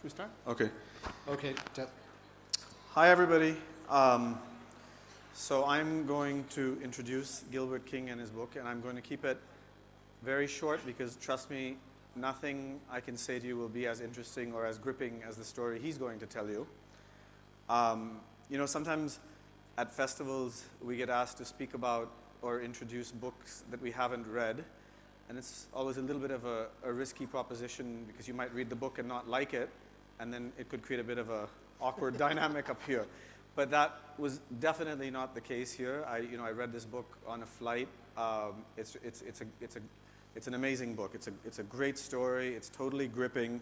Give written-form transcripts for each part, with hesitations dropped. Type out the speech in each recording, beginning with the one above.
Should we start? Okay. Okay. Hi, everybody. So I'm going to introduce Gilbert King and his book, and I'm going to keep it very short because, trust me, nothing I can say to you will be as interesting or as gripping as the story he's going to tell you. You know, sometimes at festivals we get asked to speak about or introduce books that we haven't read, and it's always a little bit of a risky proposition because you might read the book and not like it, and then it could create a bit of a awkward dynamic up here. But that was definitely not the case here. I read this book on a flight. It's an amazing book. It's a great story. It's totally gripping.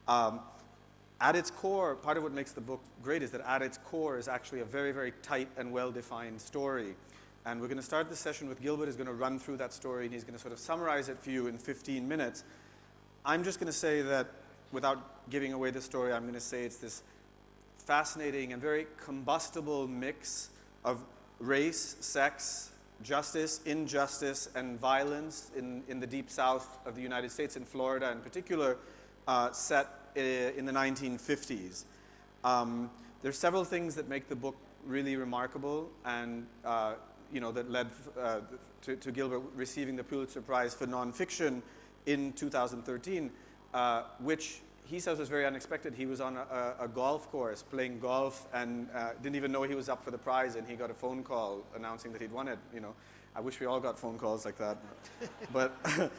At its core, part of what makes the book great is that at its core is actually a very, very tight and well-defined story. And we're going to start this session with Gilbert, who's going to run through that story, and he's going to sort of summarize it for you in 15 minutes. I'm just going to say that, without giving away the story, I'm going to say it's this fascinating and very combustible mix of race, sex, justice, injustice, and violence in the deep south of the United States, in Florida in particular, set in the 1950s. There's several things that make the book really remarkable and that led to Gilbert receiving the Pulitzer Prize for nonfiction in 2013, which he says was very unexpected. He was on a golf course playing golf and didn't even know he was up for the prize, and he got a phone call announcing that he'd won it. You know, I wish we all got phone calls like that. But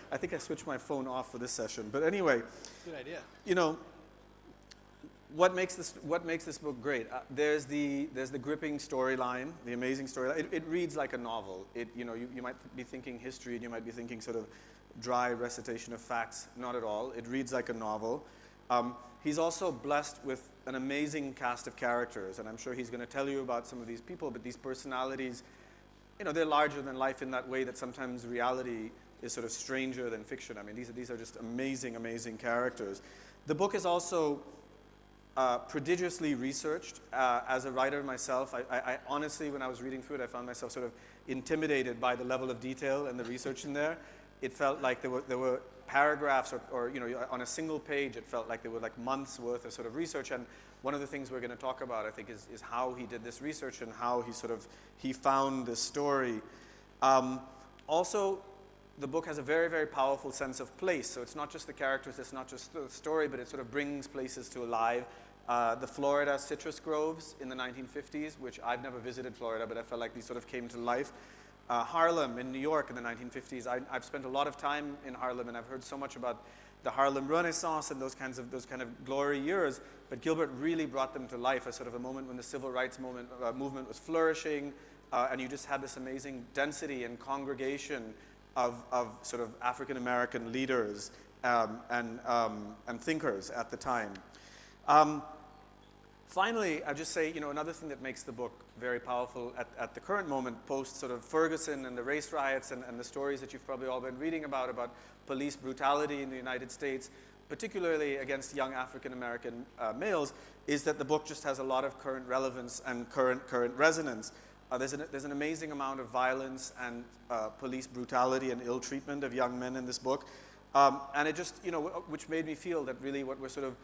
I think I switched my phone off for this session. But anyway, good idea. You know, what makes this book great? There's the gripping storyline, the amazing storyline. It reads like a novel. You might be thinking history, and you might be thinking sort of dry recitation of facts. Not at all. It reads like a novel. He's also blessed with an amazing cast of characters, and I'm sure he's going to tell you about some of these people, but these personalities, they're larger than life in that way that sometimes reality is sort of stranger than fiction. I mean, these are just amazing, amazing characters. The book is also prodigiously researched. As a writer myself, I honestly, when I was reading through it, I found myself sort of intimidated by the level of detail and the research in there. It felt like there were paragraphs or on a single page, it felt like there were like months worth of sort of research. And one of the things we're going to talk about, I think, is how he did this research and how he found this story. Also, the book has a very, very powerful sense of place. So it's not just the characters, it's not just the story, but it sort of brings places to life. The Florida citrus groves in the 1950s, which I've never visited Florida, but I felt like these sort of came to life. Harlem in New York in the 1950s. I've spent a lot of time in Harlem, and I've heard so much about the Harlem Renaissance and those kind of glory years. But Gilbert really brought them to life as sort of a moment when the civil rights movement was flourishing, and you just had this amazing density and congregation of sort of African American leaders and thinkers at the time. Finally, I'll just say, another thing that makes the book very powerful at the current moment, post sort of Ferguson and the race riots and the stories that you've probably all been reading about police brutality in the United States, particularly against young African American males, is that the book just has a lot of current relevance and current resonance. There's an amazing amount of violence and police brutality and ill treatment of young men in this book. And it just, which made me feel that really what we're sort of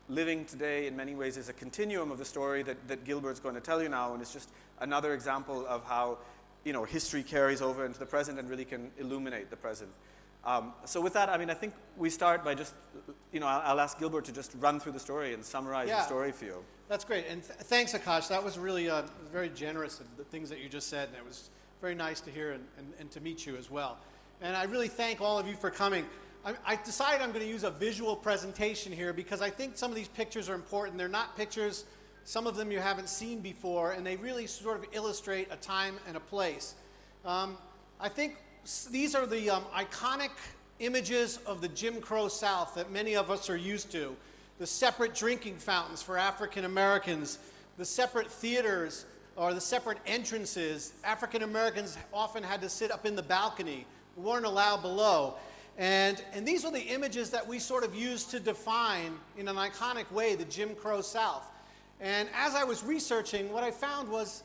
living today in many ways is a continuum of the story that Gilbert's going to tell you now, and it's just another example of how history carries over into the present and really can illuminate the present. So with that, I mean, I think we start by just, I'll ask Gilbert to just run through the story and summarize the story for you. That's great, and thanks, Akash. That was really very generous of the things that you just said, and it was very nice to hear and to meet you as well. And I really thank all of you for coming. I decided I'm going to use a visual presentation here because I think some of these pictures are important. They're not pictures, some of them you haven't seen before, and they really sort of illustrate a time and a place. I think these are the iconic images of the Jim Crow South that many of us are used to. The separate drinking fountains for African Americans, the separate theaters or the separate entrances. African Americans often had to sit up in the balcony, weren't allowed below. And these are the images that we sort of use to define, in an iconic way, the Jim Crow South. And as I was researching, what I found was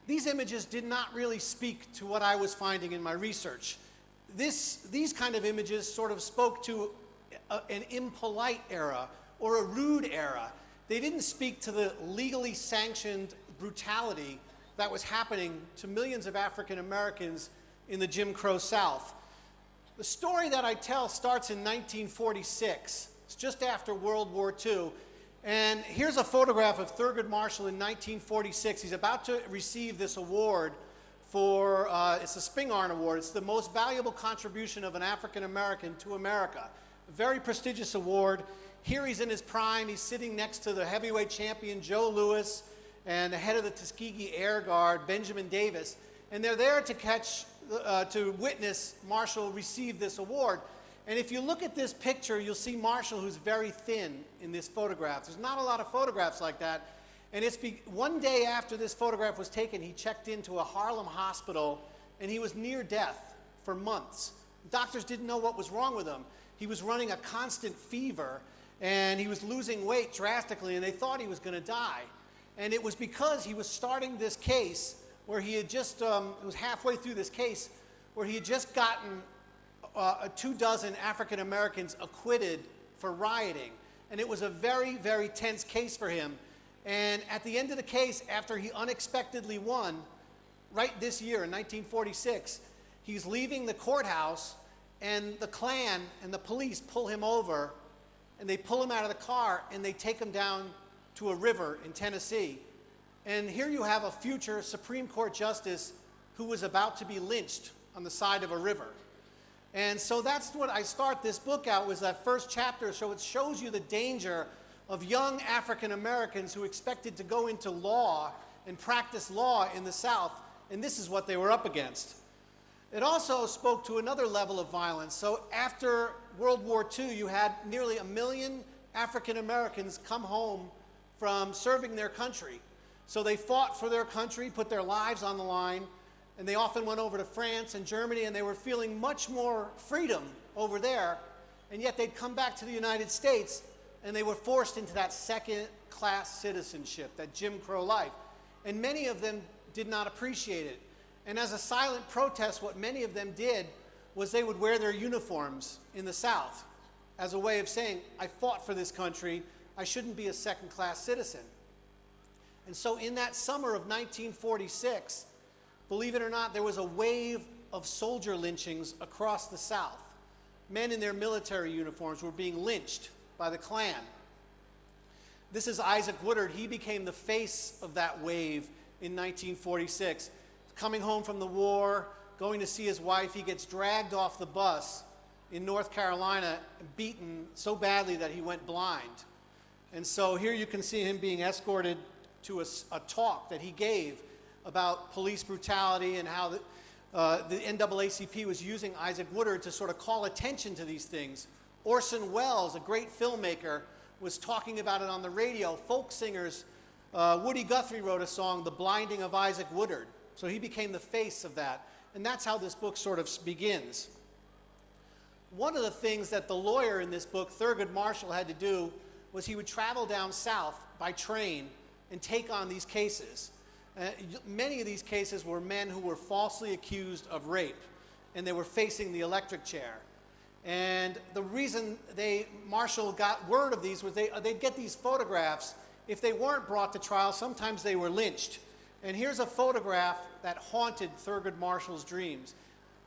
these images did not really speak to what I was finding in my research. These kind of images sort of spoke to an impolite era or a rude era. They didn't speak to the legally sanctioned brutality that was happening to millions of African Americans in the Jim Crow South. The story that I tell starts in 1946. It's just after World War II. And here's a photograph of Thurgood Marshall in 1946. He's about to receive this award for, it's a Spingarn Award. It's the most valuable contribution of an African American to America. A very prestigious award. Here he's in his prime. He's sitting next to the heavyweight champion Joe Louis and the head of the Tuskegee Air Guard, Benjamin Davis. And they're there to witness Marshall receive this award. And if you look at this picture, you'll see Marshall, who's very thin in this photograph. There's not a lot of photographs like that. And one day after this photograph was taken, he checked into a Harlem hospital, and he was near death for months. Doctors didn't know what was wrong with him. He was running a constant fever, and he was losing weight drastically, and they thought he was going to die. And it was because he was starting this case where he had just, it was halfway through this case, where he had just gotten 24 African Americans acquitted for rioting. And it was a very, very tense case for him. And at the end of the case, after he unexpectedly won, right this year in 1946, he's leaving the courthouse, and the Klan and the police pull him over, and they pull him out of the car, and they take him down to a river in Tennessee. And here you have a future Supreme Court justice who was about to be lynched on the side of a river. And so that's what I start this book out, was that first chapter. So it shows you the danger of young African Americans who expected to go into law and practice law in the South, and this is what they were up against. It also spoke to another level of violence. So after World War II, you had nearly 1 million African Americans come home from serving their country. So they fought for their country, put their lives on the line, and they often went over to France and Germany, and they were feeling much more freedom over there, and yet they'd come back to the United States, and they were forced into that second-class citizenship, that Jim Crow life. And many of them did not appreciate it. And as a silent protest, what many of them did was they would wear their uniforms in the South as a way of saying, I fought for this country, I shouldn't be a second-class citizen. And so in that summer of 1946, believe it or not, there was a wave of soldier lynchings across the South. Men in their military uniforms were being lynched by the Klan. This is Isaac Woodard. He became the face of that wave in 1946. Coming home from the war, going to see his wife, he gets dragged off the bus in North Carolina, beaten so badly that he went blind. And so here you can see him being escorted to a talk that he gave about police brutality and how the NAACP was using Isaac Woodard to sort of call attention to these things. Orson Welles, a great filmmaker, was talking about it on the radio. Folk singers, Woody Guthrie wrote a song, The Blinding of Isaac Woodard. So he became the face of that. And that's how this book sort of begins. One of the things that the lawyer in this book, Thurgood Marshall, had to do was he would travel down south by train and take on these cases. Many of these cases were men who were falsely accused of rape, and they were facing the electric chair. And the reason Marshall got word of these was they'd get these photographs. If they weren't brought to trial, sometimes they were lynched. And here's a photograph that haunted Thurgood Marshall's dreams.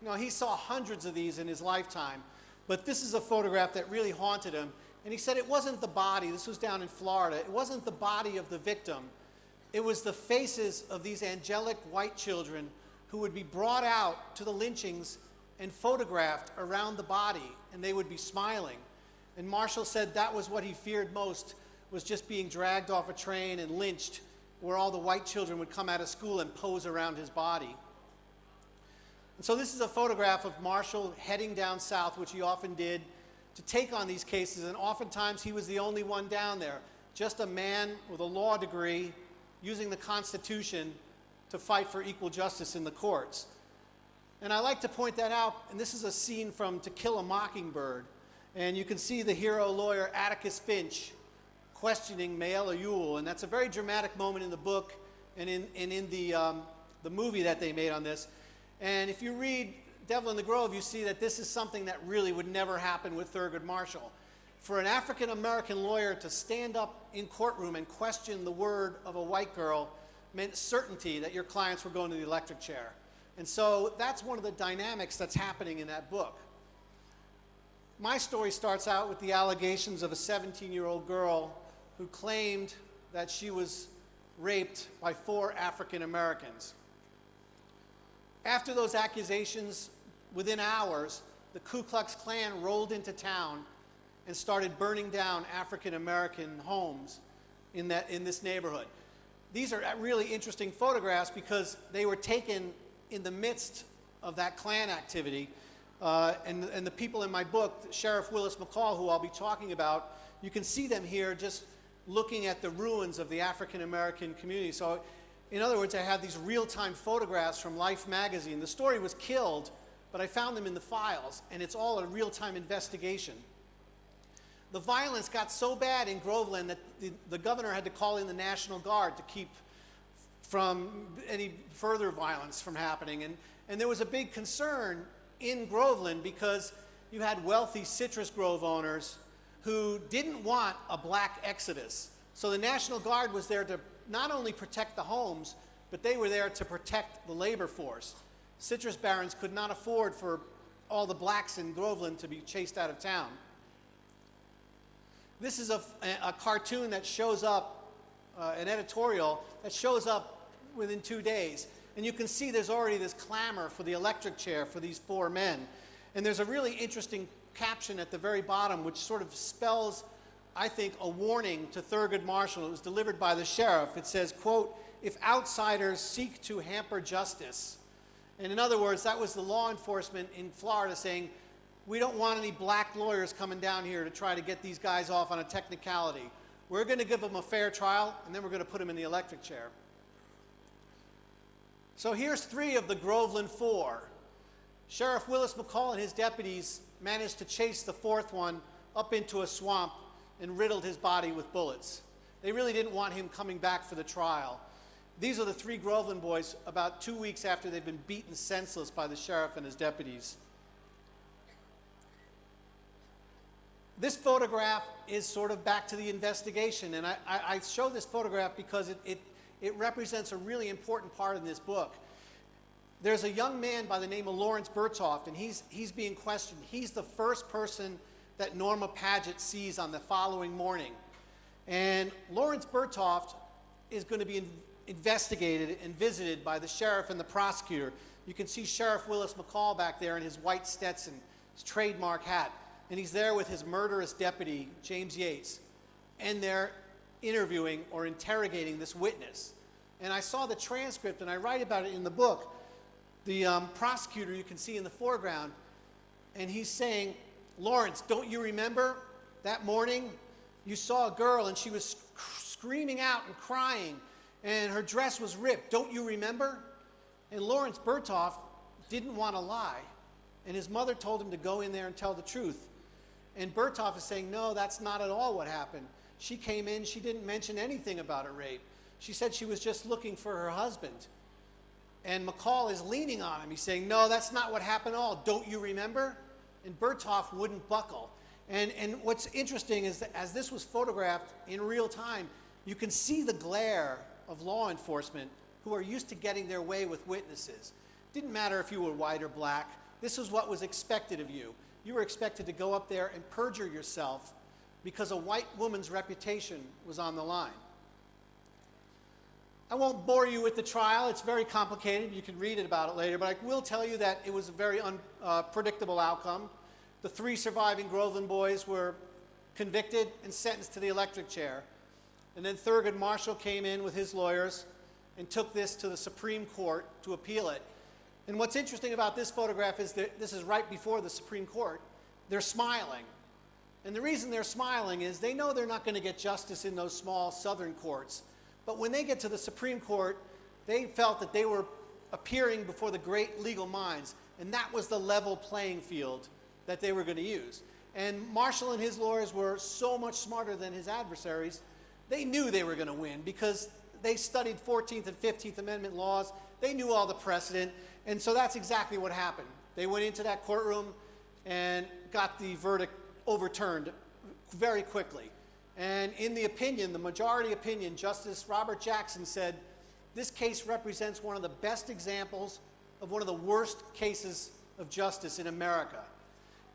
You know, he saw hundreds of these in his lifetime, but this is a photograph that really haunted him. And he said it wasn't the body, this was down in Florida, it wasn't the body of the victim. It was the faces of these angelic white children who would be brought out to the lynchings and photographed around the body, and they would be smiling. And Marshall said that was what he feared most, was just being dragged off a train and lynched, where all the white children would come out of school and pose around his body. And so this is a photograph of Marshall heading down south, which he often did, to take on these cases, and oftentimes he was the only one down there, just a man with a law degree using the Constitution to fight for equal justice in the courts. And I like to point that out, and this is a scene from To Kill a Mockingbird, and you can see the hero lawyer Atticus Finch questioning Mayella Ewell, and that's a very dramatic moment in the book and in the movie that they made on this. And if you read Devil in the Grove, you see that this is something that really would never happen with Thurgood Marshall. for an African American lawyer to stand up in courtroom and question the word of a white girl meant certainty that your clients were going to the electric chair. And so that's one of the dynamics that's happening in that book. My story starts out with the allegations of a 17-year-old girl who claimed that she was raped by 4 African Americans. After those accusations, within hours, the Ku Klux Klan rolled into town and started burning down African American homes in this neighborhood. These are really interesting photographs because they were taken in the midst of that Klan activity. And the people in my book, Sheriff Willis McCall, who I'll be talking about, you can see them here just looking at the ruins of the African American community. So in other words, I have these real-time photographs from Life magazine. The story was killed, but I found them in the files, and it's all a real-time investigation. The violence got so bad in Groveland that the governor had to call in the National Guard to keep from any further violence from happening. And there was a big concern in Groveland because you had wealthy citrus grove owners who didn't want a black exodus. So the National Guard was there to not only protect the homes, but they were there to protect the labor force. Citrus barons could not afford for all the blacks in Groveland to be chased out of town. This is a cartoon that shows up, an editorial that shows up within 2 days. And you can see there's already this clamor for the electric chair for these 4 men. And there's a really interesting caption at the very bottom which sort of spells, I think, a warning to Thurgood Marshall. It was delivered by the sheriff. It says, quote, "If outsiders seek to hamper justice." And in other words, that was the law enforcement in Florida saying, we don't want any black lawyers coming down here to try to get these guys off on a technicality. We're going to give them a fair trial, and then we're going to put them in the electric chair. So here's 3 of the Groveland 4. Sheriff Willis McCall and his deputies managed to chase the 4th one up into a swamp and riddled his body with bullets. They really didn't want him coming back for the trial. These are the 3 Groveland boys about 2 weeks after they've been beaten senseless by the sheriff and his deputies. This photograph is sort of back to the investigation, and I show this photograph because it represents a really important part in this book. There's a young man by the name of Lawrence Bertoft, and he's being questioned. He's the first person that Norma Paget sees on the following morning. And Lawrence Bertoft is going to be investigated and visited by the sheriff and the prosecutor. You can see Sheriff Willis McCall back there in his white Stetson, his trademark hat. And he's there with his murderous deputy, James Yates. And they're interviewing or interrogating this witness. And I saw the transcript, and I write about it in the book. The prosecutor you can see in the foreground, and he's saying, "Lawrence, don't you remember that morning you saw a girl and she was screaming out and crying, and her dress was ripped. Don't you remember?" And Lawrence Bertoft didn't want to lie. And his mother told him to go in there and tell the truth. And Bertoft is saying, "No, that's not at all what happened. She came in, she didn't mention anything about a rape. She said she was just looking for her husband." And McCall is leaning on him. He's saying, "No, that's not what happened at all. Don't you remember?" And Bertoft wouldn't buckle. And what's interesting is that as this was photographed in real time, you can see the glare of law enforcement who are used to getting their way with witnesses. Didn't matter if you were white or black. This is what was expected of you. You were expected to go up there and perjure yourself because a white woman's reputation was on the line. I won't bore you with the trial. It's very complicated. You can read about it later, but I will tell you that it was a very unpredictable outcome. The 3 surviving Groveland boys were convicted and sentenced to the electric chair. And then Thurgood Marshall came in with his lawyers and took this to the Supreme Court to appeal it. And what's interesting about this photograph is that this is right before the Supreme Court. They're smiling. And the reason they're smiling is they know they're not going to get justice in those small southern courts. But when they get to the Supreme Court, they felt that they were appearing before the great legal minds. And that was the level playing field that they were going to use. And Marshall and his lawyers were so much smarter than his adversaries. They knew they were going to win because they studied 14th and 15th Amendment laws. They knew all the precedent. And so that's exactly what happened. They went into that courtroom and got the verdict overturned very quickly. And in the opinion, the majority opinion, Justice Robert Jackson said, this case represents one of the best examples of one of the worst cases of justice in America.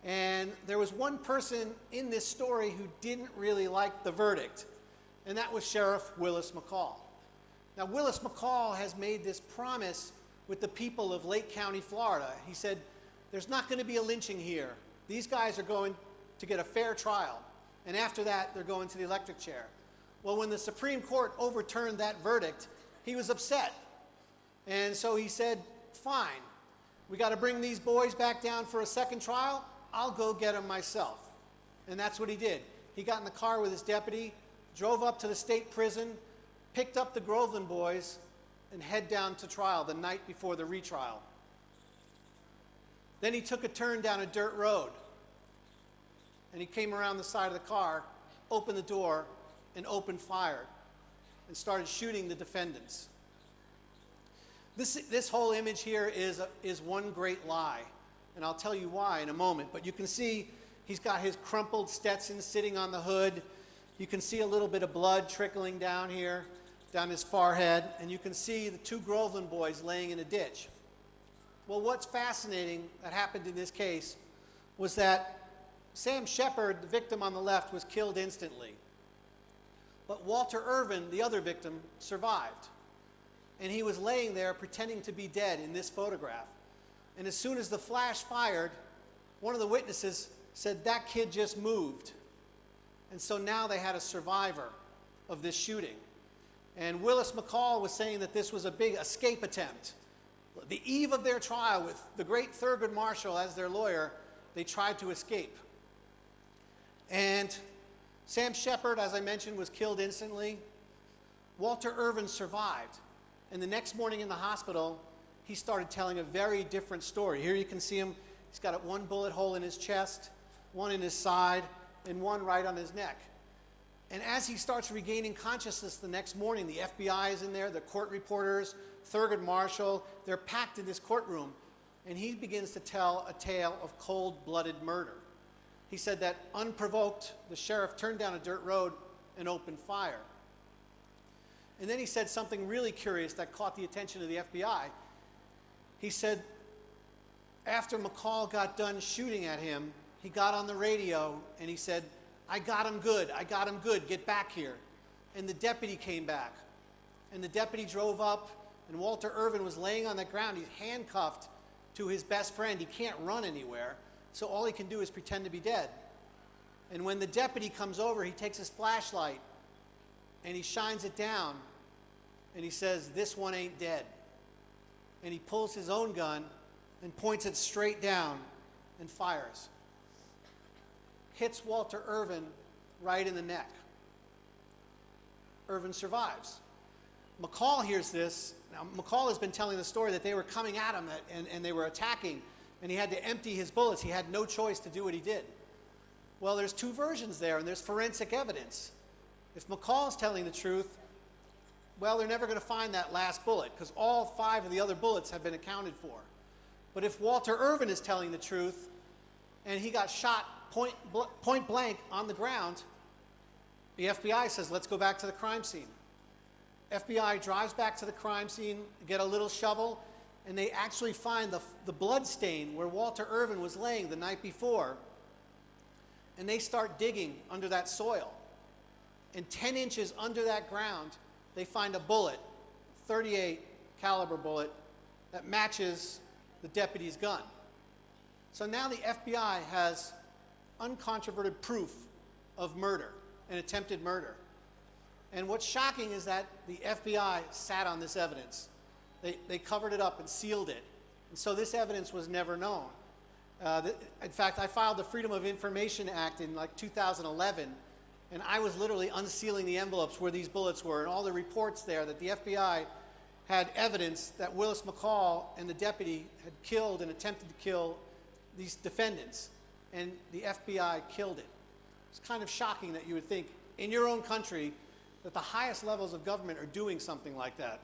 And there was one person in this story who didn't really like the verdict, and that was Sheriff Willis McCall. Now, Willis McCall has made this promise with the people of Lake County, Florida. He said, there's not going to be a lynching here. These guys are going to get a fair trial. And after that, they're going to the electric chair. Well, when the Supreme Court overturned that verdict, he was upset. And so he said, fine, we got to bring these boys back down for a second trial. I'll go get them myself. And that's what he did. He got in the car with his deputy, drove up to the state prison, picked up the Groveland boys, and head down to trial the night before the retrial. Then he took a turn down a dirt road. And he came around the side of the car, opened the door, and opened fire, and started shooting the defendants. This whole image here is one great lie, and I'll tell you why in a moment. But you can see he's got his crumpled Stetson sitting on the hood. You can see a little bit of blood trickling down here, down his forehead, and you can see the two Groveland boys laying in a ditch. Well, what's fascinating that happened in this case was that Sam Shepard, the victim on the left, was killed instantly. But Walter Irvin, the other victim, survived. And he was laying there pretending to be dead in this photograph. And as soon as the flash fired, one of the witnesses said, that kid just moved. And so now they had a survivor of this shooting. And Willis McCall was saying that this was a big escape attempt. The eve of their trial, with the great Thurgood Marshall as their lawyer, they tried to escape. And Sam Shepard, as I mentioned, was killed instantly. Walter Irvin survived. And the next morning in the hospital, he started telling a very different story. Here you can see him. He's got one bullet hole in his chest, one in his side, and one right on his neck. And as he starts regaining consciousness the next morning, the FBI is in there, the court reporters, Thurgood Marshall, they're packed in this courtroom. And he begins to tell a tale of cold-blooded murder. He said that unprovoked, the sheriff turned down a dirt road and opened fire. And then he said something really curious that caught the attention of the FBI. He said, after McCall got done shooting at him, he got on the radio and he said, I got him good, get back here. And the deputy came back. And the deputy drove up, and Walter Irvin was laying on the ground. He's handcuffed to his best friend. He can't run anywhere. So all he can do is pretend to be dead. And when the deputy comes over, he takes his flashlight and he shines it down and he says, this one ain't dead. And he pulls his own gun and points it straight down and fires. Hits Walter Irvin right in the neck. Irvin survives. McCall hears this. Now, McCall has been telling the story that they were coming at him and they were attacking, and he had to empty his bullets. He had no choice to do what he did. Well, there's two versions there, and there's forensic evidence. If McCall's telling the truth, well, they're never going to find that last bullet, because all 5 of the other bullets have been accounted for. But if Walter Irvin is telling the truth, and he got shot point blank on the ground, the FBI says, let's go back to the crime scene. FBI drives back to the crime scene, get a little shovel, and they actually find the blood stain where Walter Irvin was laying the night before. And they start digging under that soil. And 10 inches under that ground, they find a bullet, 38 caliber bullet, that matches the deputy's gun. So now the FBI has uncontroverted proof of murder, an attempted murder. And what's shocking is that the FBI sat on this evidence. They covered it up and sealed it. And so this evidence was never known. In fact, I filed the Freedom of Information Act in like 2011, and I was literally unsealing the envelopes where these bullets were, and all the reports there that the FBI had evidence that Willis McCall and the deputy had killed and attempted to kill these defendants, and the FBI killed it. It's kind of shocking that you would think in your own country that the highest levels of government are doing something like that.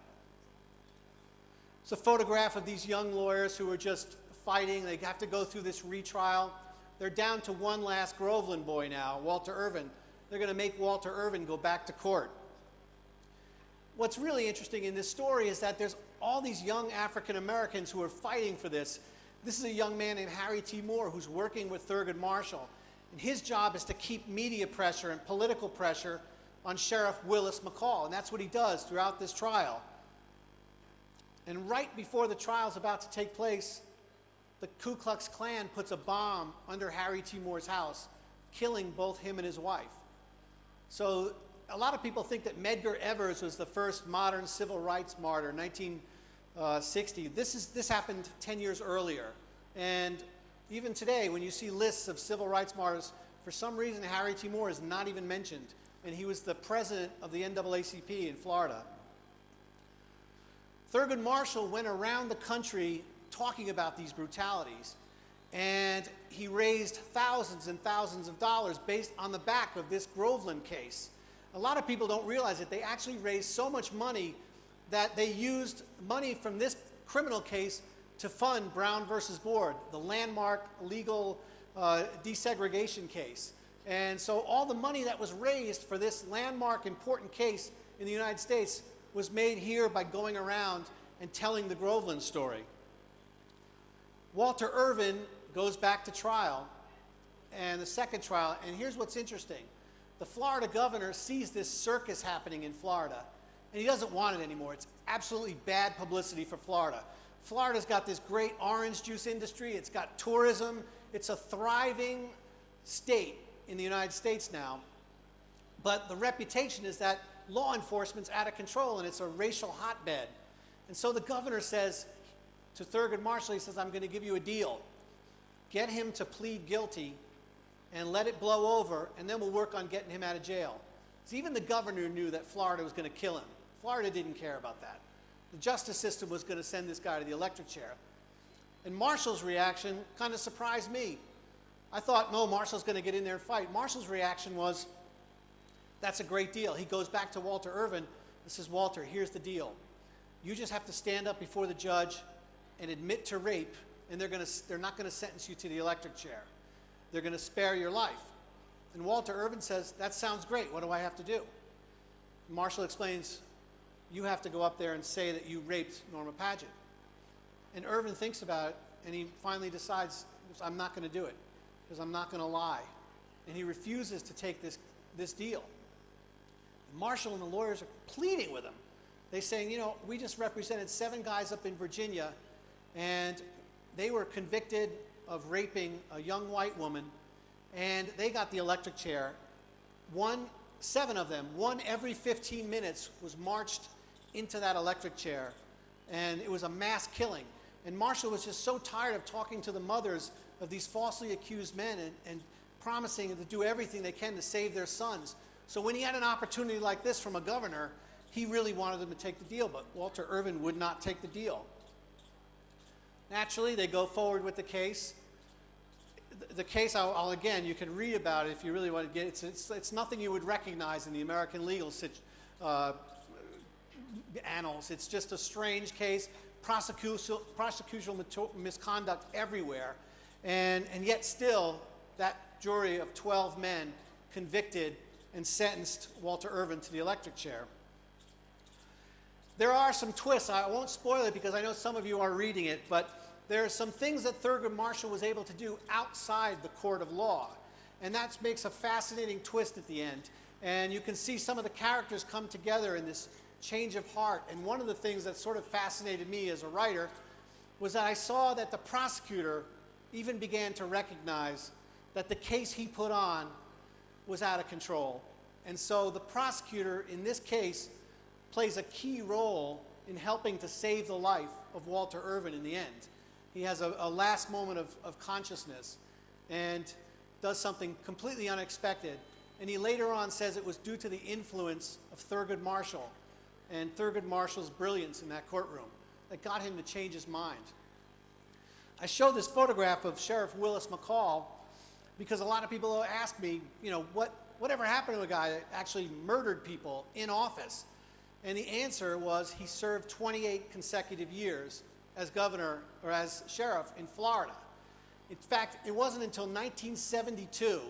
It's a photograph of these young lawyers who are just fighting. They have to go through this retrial. they're down to one last Groveland boy now, Walter Irvin. They're going to make Walter Irvin go back to court. What's really interesting in this story is that there's all these young African Americans who are fighting for this. This is a young man named Harry T. Moore who's working with Thurgood Marshall. And his job is to keep media pressure and political pressure on Sheriff Willis McCall. And that's what he does throughout this trial. And right before the trial is about to take place, the Ku Klux Klan puts a bomb under Harry T. Moore's house, killing both him and his wife. So a lot of people think that Medgar Evers was the first modern civil rights martyr, 1960. This happened 10 years earlier. And even today, when you see lists of civil rights martyrs, for some reason Harry T. Moore is not even mentioned. And he was the president of the NAACP in Florida. Thurgood Marshall went around the country talking about these brutalities. And he raised thousands and thousands of dollars based on the back of this Groveland case. A lot of people don't realize it. They actually raised so much money that they used money from this criminal case to fund Brown versus Board, the landmark legal desegregation case. And so all the money that was raised for this landmark important case in the United States was made here by going around and telling the Groveland story. Walter Irvin goes back to trial, and the second trial, and here's what's interesting. The Florida governor sees this circus happening in Florida, and he doesn't want it anymore. It's absolutely bad publicity for Florida. Florida's got this great orange juice industry. It's got tourism. It's a thriving state in the United States now. But the reputation is that law enforcement's out of control, and it's a racial hotbed. And so the governor says to Thurgood Marshall, he says, I'm going to give you a deal. Get him to plead guilty and let it blow over, and then we'll work on getting him out of jail. So even the governor knew that Florida was going to kill him. Florida didn't care about that. The justice system was going to send this guy to the electric chair. And Marshall's reaction kind of surprised me. I thought, no, Marshall's going to get in there and fight. Marshall's reaction was, that's a great deal. He goes back to Walter Irvin and says, Walter, here's the deal. You just have to stand up before the judge and admit to rape, and they're not going to sentence you to the electric chair. They're going to spare your life. And Walter Irvin says, that sounds great. What do I have to do? Marshall explains, you have to go up there and say that you raped Norma Paget. And Irvin thinks about it, and he finally decides, I'm not going to do it, because I'm not going to lie. And he refuses to take this deal. Marshall and the lawyers are pleading with him. They're saying, you know, we just represented 7 guys up in Virginia, and they were convicted of raping a young white woman, and they got the electric chair. 7 of them, one every 15 minutes, was marched into that electric chair, and it was a mass killing. And Marshall was just so tired of talking to the mothers of these falsely accused men and promising to do everything they can to save their sons. So when he had an opportunity like this from a governor, he really wanted them to take the deal, but Walter Irvin would not take the deal. Naturally, they go forward with the case. The case, I'll again, you can read about it if you really want to get it. It's nothing you would recognize in the American legal annals. It's just a strange case, prosecutorial misconduct everywhere, and yet still that jury of 12 men convicted and sentenced Walter Irvin to the electric chair. There are some twists. I won't spoil it because I know some of you are reading it, but there are some things that Thurgood Marshall was able to do outside the court of law. And that makes a fascinating twist at the end. And you can see some of the characters come together in this change of heart. And one of the things that sort of fascinated me as a writer was that I saw that the prosecutor even began to recognize that the case he put on was out of control. And so the prosecutor in this case plays a key role in helping to save the life of Walter Irvin in the end. He has a last moment of consciousness and does something completely unexpected. And he later on says it was due to the influence of Thurgood Marshall and Thurgood Marshall's brilliance in that courtroom that got him to change his mind. I show this photograph of Sheriff Willis McCall because a lot of people ask me, you know, whatever happened to a guy that actually murdered people in office? And the answer was he served 28 consecutive years as governor or as sheriff in Florida. In fact, it wasn't until 1972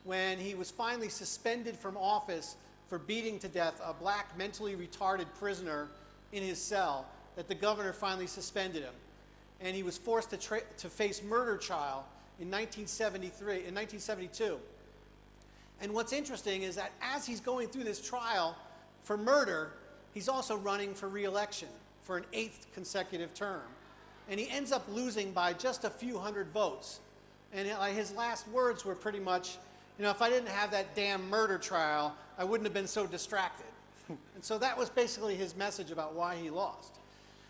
when he was finally suspended from office for beating to death a black mentally retarded prisoner in his cell that the governor finally suspended him. And he was forced to face murder trial in 1972. And what's interesting is that as he's going through this trial for murder, he's also running for re-election for an 8th consecutive term. And he ends up losing by just a few hundred votes. And his last words were pretty much, you know, if I didn't have that damn murder trial, I wouldn't have been so distracted. And so that was basically his message about why he lost.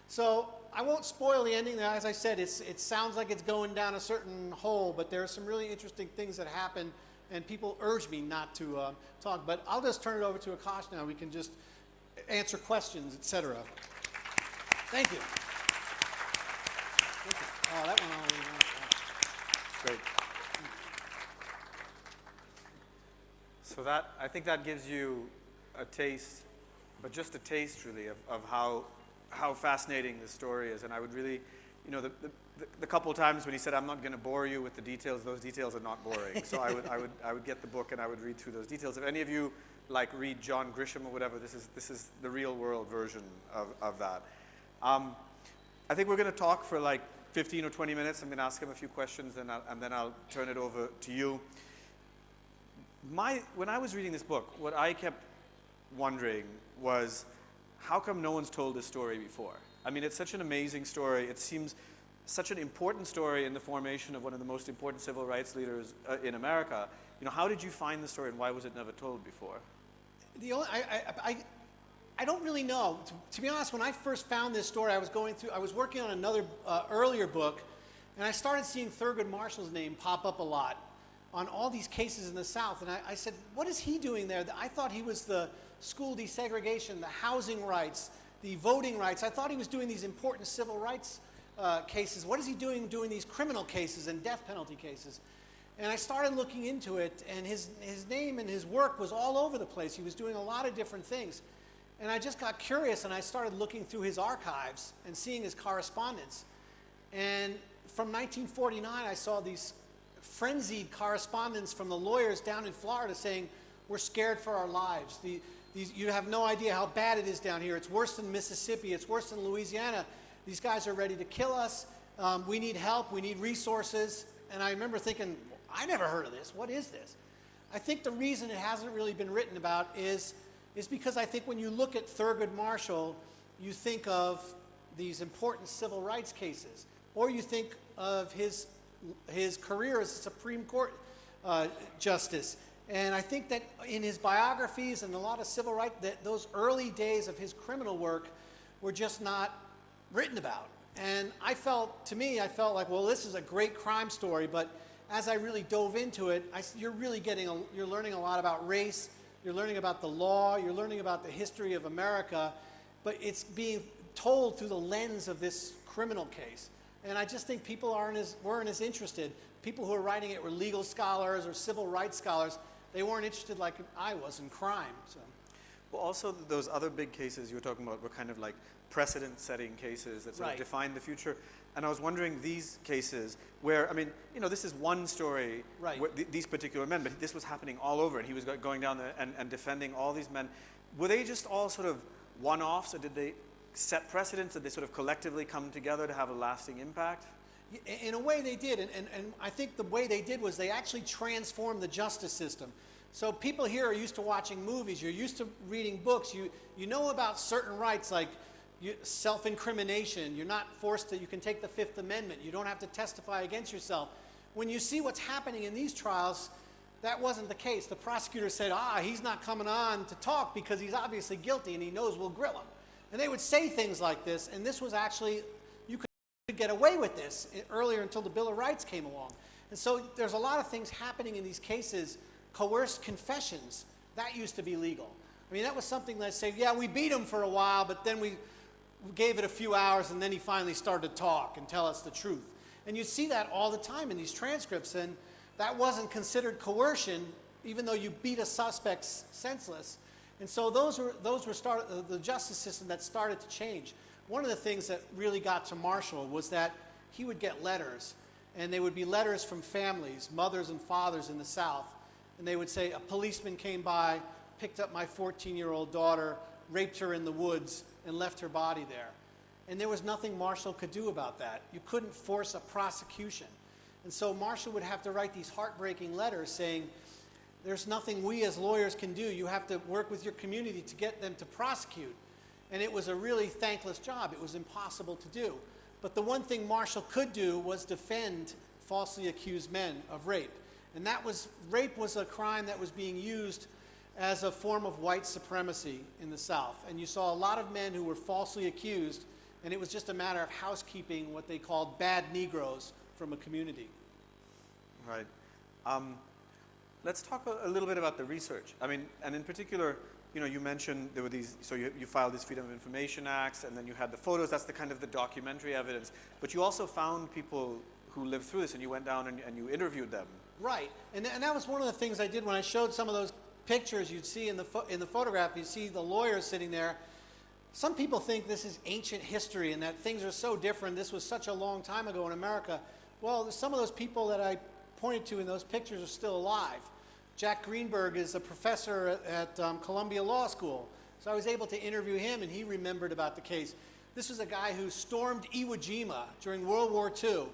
So I won't spoil the ending. As I said, it sounds like it's going down a certain hole, but there are some really interesting things that happen, and people urge me not to talk. But I'll just turn it over to Akash now. We can just answer questions, etc. Thank you. Oh, that went on really nice. Great. So that, I think that gives you a taste, but just a taste really, of how fascinating this story is. And I would really, you know, the couple of times when he said, I'm not going to bore you with the details, those details are not boring. So I would get the book and I would read through those details. If any of you like read John Grisham or whatever, this is the real world version of that. I think we're going to talk for like 15 or 20 minutes. I'm going to ask him a few questions and then I'll turn it over to you. When I was reading this book, what I kept wondering was, how come no one's told this story before? I mean, it's such an amazing story. It seems such an important story in the formation of one of the most important civil rights leaders in America. You know, how did you find the story and why was it never told before? I don't really know. To be honest, when I first found this story, I was working on another earlier book, and I started seeing Thurgood Marshall's name pop up a lot on all these cases in the South. And I said, what is he doing there? I thought he was the school desegregation, the housing rights, the voting rights. I thought he was doing these important civil rights cases. What is he doing these criminal cases and death penalty cases? And I started looking into it, and his name and his work was all over the place. He was doing a lot of different things. And I just got curious, and I started looking through his archives and seeing his correspondence. And from 1949, I saw these frenzied correspondence from the lawyers down in Florida saying, we're scared for our lives. You have no idea how bad it is down here. It's worse than Mississippi. It's worse than Louisiana. These guys are ready to kill us. We need help. We need resources. And I remember thinking, I never heard of this. What is this? I think the reason it hasn't really been written about is because I think when you look at Thurgood Marshall, you think of these important civil rights cases, or you think of his career as a Supreme Court justice. And I think that in his biographies and a lot of civil rights, that those early days of his criminal work were just not written about. And I felt like, well, this is a great crime story, but as I really dove into it, you're learning a lot about race, you're learning about the law, you're learning about the history of America, but it's being told through the lens of this criminal case. And I just think people weren't as interested. People who were writing it were legal scholars or civil rights scholars. They weren't interested like I was in crime. So. Well, also those other big cases you were talking about were kind of like precedent-setting cases that sort of defined the future. And I was wondering, these cases where, I mean, you know, this is one story, where these particular men, but this was happening all over, and he was going down there and defending all these men. Were they just all sort of one-offs, or did they set precedents? Did they sort of collectively come together to have a lasting impact? In a way they did, and I think the way they did was they actually transformed the justice system. So people here are used to watching movies, you're used to reading books, you know about certain rights like self-incrimination, you're not forced to, you can take the Fifth Amendment, you don't have to testify against yourself. When you see what's happening in these trials, that wasn't the case. The prosecutor said, he's not coming on to talk because he's obviously guilty and he knows we'll grill him. And they would say things like this, and this was actually, you could get away with this earlier until the Bill of Rights came along. And so there's a lot of things happening in these cases. Coerced confessions, that used to be legal. I mean, that was something that said, yeah, we beat him for a while, but then we gave it a few hours, and then he finally started to talk and tell us the truth. And you see that all the time in these transcripts, and that wasn't considered coercion, even though you beat a suspect senseless. And so those were the justice system that started to change. One of the things that really got to Marshall was that he would get letters, And they would be letters from families, mothers and fathers in the South. And they would say, a policeman came by, picked up my 14-year-old daughter, raped her in the woods, and left her body there. And there was nothing Marshall could do about that. You couldn't force a prosecution. And so Marshall would have to write these heartbreaking letters saying, there's nothing we as lawyers can do. You have to work with your community to get them to prosecute. And it was a really thankless job. It was impossible to do. But the one thing Marshall could do was defend falsely accused men of rape. And rape was a crime that was being used as a form of white supremacy in the South. And you saw a lot of men who were falsely accused, and it was just a matter of housekeeping what they called bad Negroes from a community. Right. Let's talk a little bit about the research. I mean, and in particular, you mentioned there were these, so you filed these Freedom of Information Acts, and then you had the photos, that's the kind of the documentary evidence. But you also found people who lived through this, and you went down and you interviewed them. Right, and that was one of the things I did when I showed some of those pictures you'd see in the photograph. You see the lawyers sitting there. Some people think this is ancient history and that things are so different. This was such a long time ago in America. Well, some of those people that I pointed to in those pictures are still alive. Jack Greenberg is a professor at Columbia Law School. So I was able to interview him, and he remembered about the case. This was a guy who stormed Iwo Jima during World War II.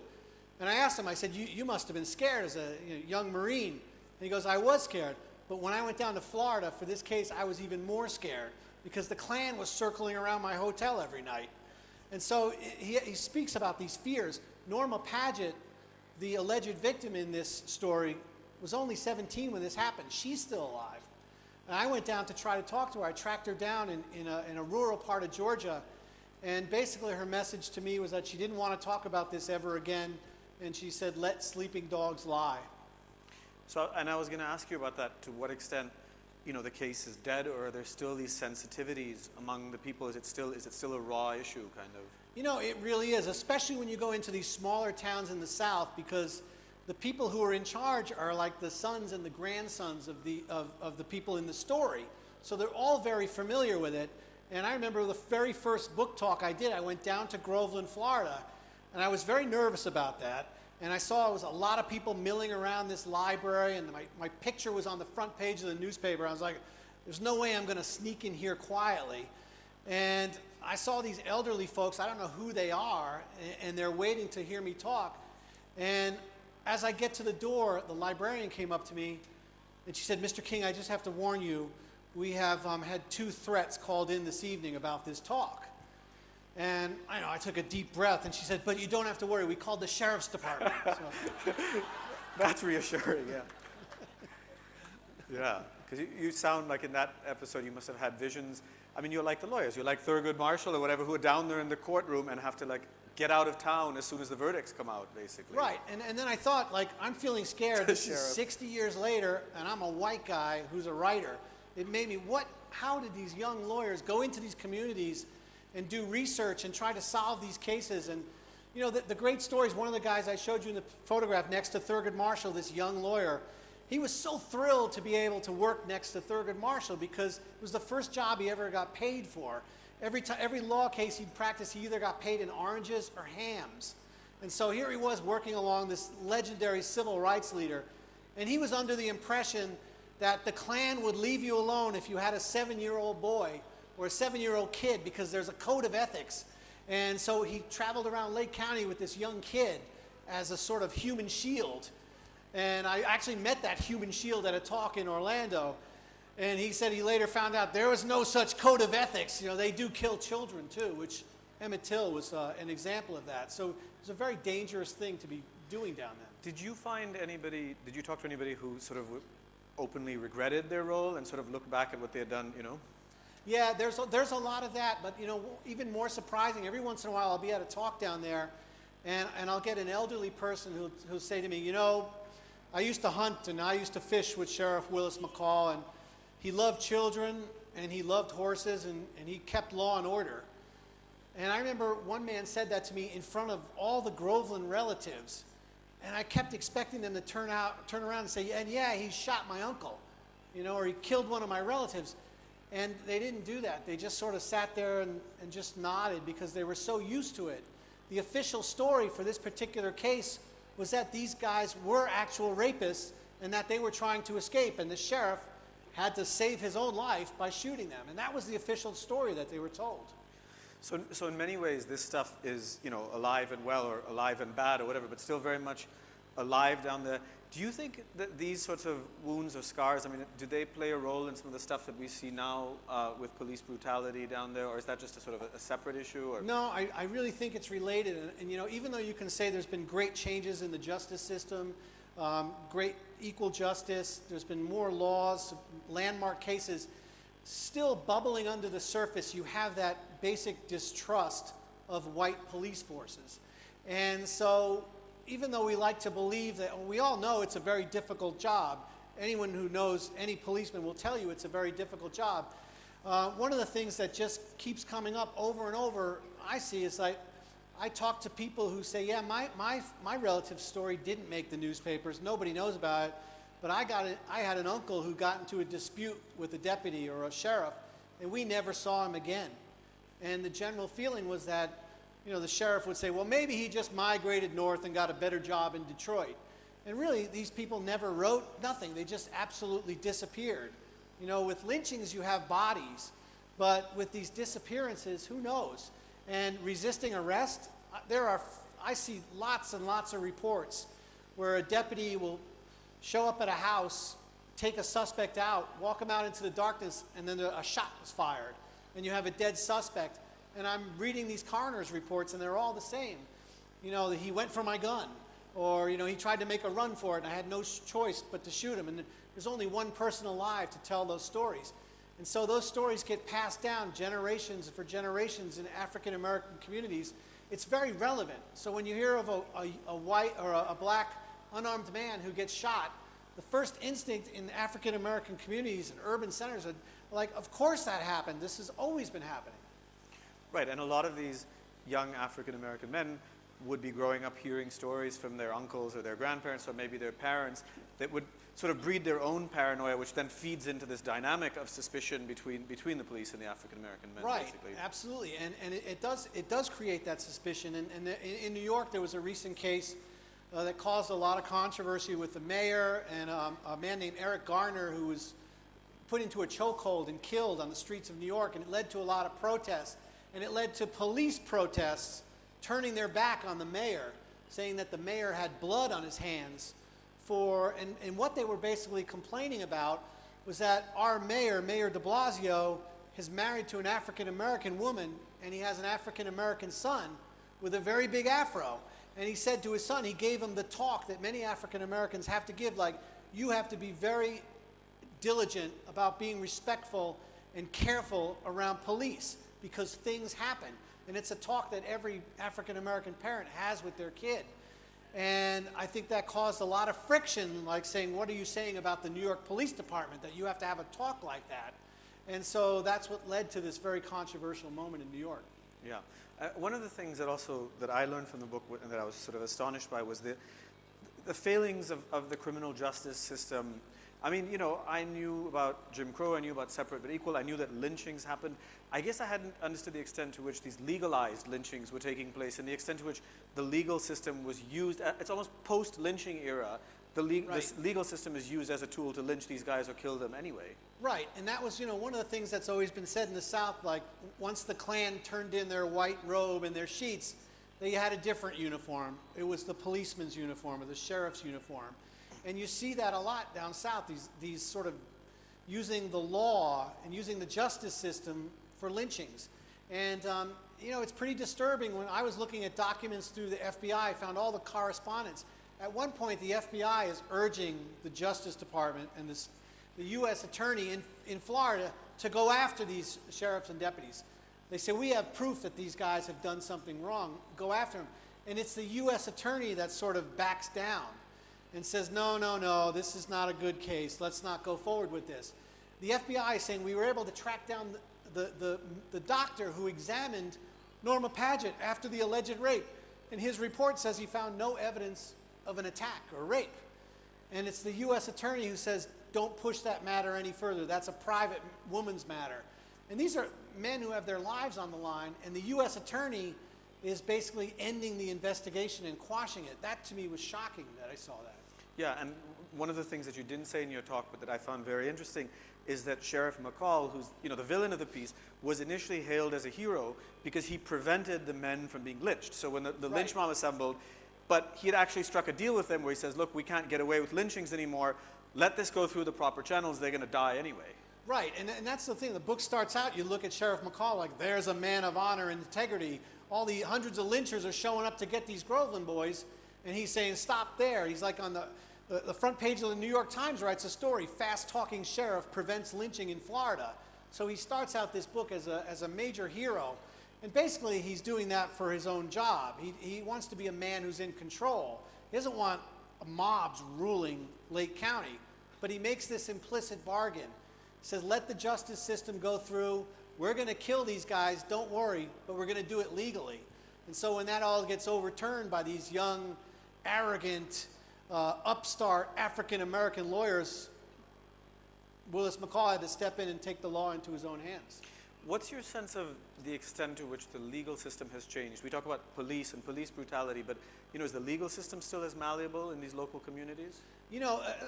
And I asked him, I said, you must have been scared as a young Marine. And he goes, I was scared. But when I went down to Florida for this case, I was even more scared because the Klan was circling around my hotel every night. And so he speaks about these fears. Norma Paget, the alleged victim in this story, was only 17 when this happened. She's still alive. And I went down to try to talk to her. I tracked her down in a rural part of Georgia. And basically her message to me was that she didn't want to talk about this ever again. And she said, let sleeping dogs lie. So, and I was going to ask you about that, to what extent, the case is dead, or are there still these sensitivities among the people? Is it still a raw issue, kind of? It really is, especially when you go into these smaller towns in the South, because the people who are in charge are like the sons and the grandsons of the people in the story. So they're all very familiar with it. And I remember the very first book talk I did, I went down to Groveland, Florida, and I was very nervous about that. And I saw it was a lot of people milling around this library, and my picture was on the front page of the newspaper. I was like, there's no way I'm going to sneak in here quietly. And I saw these elderly folks, I don't know who they are, and they're waiting to hear me talk. And as I get to the door, the librarian came up to me, and she said, Mr. King, I just have to warn you, we have had 2 threats called in this evening about this talk. And I took a deep breath, and she said, but you don't have to worry, we called the sheriff's department. So. That's reassuring, yeah. Yeah, because you sound like in that episode you must have had visions. I mean, you're like the lawyers. You're like Thurgood Marshall or whatever, who are down there in the courtroom and have to get out of town as soon as the verdicts come out, basically. Right, and then I thought, I'm feeling scared. This is 60 years later, and I'm a white guy who's a writer. It made me, how did these young lawyers go into these communities and do research and try to solve these cases? And the great stories, one of the guys I showed you in the photograph next to Thurgood Marshall, this young lawyer, he was so thrilled to be able to work next to Thurgood Marshall because it was the first job he ever got paid for. Every law case he'd practice, he either got paid in oranges or hams. And so here he was working along this legendary civil rights leader, and he was under the impression that the Klan would leave you alone if you had a 7-year-old boy or a 7-year-old kid, because there's a code of ethics. And so he traveled around Lake County with this young kid as a sort of human shield. And I actually met that human shield at a talk in Orlando. And he said he later found out there was no such code of ethics. They do kill children too, which Emmett Till was an example of that. So it's a very dangerous thing to be doing down there. Did you talk to anybody who sort of openly regretted their role and sort of looked back at what they had done, Yeah, there's a lot of that, but even more surprising, every once in a while I'll be at a talk down there, and I'll get an elderly person who'll say to me, I used to hunt and I used to fish with Sheriff Willis McCall, and he loved children and he loved horses and he kept law and order. And I remember one man said that to me in front of all the Groveland relatives, and I kept expecting them to turn around and say, and yeah, he shot my uncle, or he killed one of my relatives. And they didn't do that. They just sort of sat there and just nodded because they were so used to it. The official story for this particular case was that these guys were actual rapists and that they were trying to escape, and the sheriff had to save his own life by shooting them. And that was the official story that they were told. So in many ways, this stuff is, alive and well, or alive and bad, or whatever, but still very much alive down there. Do you think that these sorts of wounds or scars, do they play a role in some of the stuff that we see now with police brutality down there, or is that just a sort of a separate issue? Or? No, I really think it's related. And even though you can say there's been great changes in the justice system, great equal justice, there's been more laws, landmark cases, still bubbling under the surface, you have that basic distrust of white police forces. And so even though we like to believe that, we all know it's a very difficult job. Anyone who knows any policeman will tell you it's a very difficult job. One of the things that just keeps coming up over and over, I see, is like, I talk to people who say, yeah, my relative's story didn't make the newspapers, nobody knows about it, but I had an uncle who got into a dispute with a deputy or a sheriff, and we never saw him again. And the general feeling was that, the sheriff would say, well, maybe he just migrated north and got a better job in Detroit. And really, these people never wrote nothing. They just absolutely disappeared. With lynchings, you have bodies, but with these disappearances, who knows? And resisting arrest, I see lots and lots of reports where a deputy will show up at a house, take a suspect out, walk him out into the darkness, and then a shot was fired, and you have a dead suspect. And I'm reading these coroner's reports, and they're all the same. He went for my gun, or he tried to make a run for it, and I had no choice but to shoot him. And there's only one person alive to tell those stories. And so those stories get passed down generations for generations in African American communities. It's very relevant. So when you hear of a white or a black unarmed man who gets shot, the first instinct in African American communities and urban centers are like, of course that happened. This has always been happening. Right, and a lot of these young African American men would be growing up hearing stories from their uncles or their grandparents or maybe their parents that would sort of breed their own paranoia, which then feeds into this dynamic of suspicion between the police and the African American men. Right, basically. Absolutely, and it does create that suspicion. And in New York, there was a recent case that caused a lot of controversy with the mayor and a man named Eric Garner, who was put into a chokehold and killed on the streets of New York, and it led to a lot of protests, and it led to police protests turning their back on the mayor, saying that the mayor had blood on his hands and what they were basically complaining about was that our mayor, Mayor de Blasio, is married to an African-American woman, and he has an African-American son with a very big afro. And he said to his son, he gave him the talk that many African-Americans have to give, like, you have to be very diligent about being respectful and careful around police because things happen. And it's a talk that every African-American parent has with their kid. And I think that caused a lot of friction, like saying, what are you saying about the New York Police Department, that you have to have a talk like that? And so that's what led to this very controversial moment in New York. Yeah. One of the things that I learned from the book and that I was sort of astonished by was the failings of the criminal justice system. I mean, I knew about Jim Crow, I knew about separate but equal, I knew that lynchings happened. I guess I hadn't understood the extent to which these legalized lynchings were taking place and the extent to which the legal system was used. It's almost post-lynching era. This legal system is used as a tool to lynch these guys or kill them anyway. Right, and that was, one of the things that's always been said in the South, like once the Klan turned in their white robe and their sheets, they had a different uniform. It was the policeman's uniform or the sheriff's uniform. And you see that a lot down south, these sort of using the law and using the justice system for lynchings. And, it's pretty disturbing. When I was looking at documents through the FBI, I found all the correspondence. At one point, the FBI is urging the Justice Department and the U.S. Attorney in Florida to go after these sheriffs and deputies. They say, we have proof that these guys have done something wrong. Go after them. And it's the U.S. Attorney that sort of backs down and says, no, this is not a good case. Let's not go forward with this. The FBI is saying we were able to track down the doctor who examined Norma Paget after the alleged rape. And his report says he found no evidence of an attack or rape. And it's the U.S. Attorney who says, don't push that matter any further. That's a private woman's matter. And these are men who have their lives on the line, and the U.S. Attorney is basically ending the investigation and quashing it. That to me was shocking that I saw that. Yeah, and one of the things that you didn't say in your talk, but that I found very interesting, is that Sheriff McCall, who's the villain of the piece, was initially hailed as a hero because he prevented the men from being lynched. So when the Right. lynch mob assembled, but he had actually struck a deal with them where he says, look, we can't get away with lynchings anymore. Let this go through the proper channels. They're going to die anyway. Right, and that's the thing. The book starts out, you look at Sheriff McCall like, there's a man of honor and integrity. All the hundreds of lynchers are showing up to get these Groveland boys, and he's saying, stop there. He's like on the front page of the New York Times writes a story, fast-talking sheriff prevents lynching in Florida. So he starts out this book as a major hero, and basically he's doing that for his own job. He wants to be a man who's in control. He doesn't want mobs ruling Lake County, but he makes this implicit bargain. He says, let the justice system go through. We're going to kill these guys, don't worry, but we're going to do it legally. And so when that all gets overturned by these young, arrogant, upstart African-American lawyers, Willis McCall had to step in and take the law into his own hands. What's your sense of the extent to which the legal system has changed? We talk about police and police brutality, but is the legal system still as malleable in these local communities?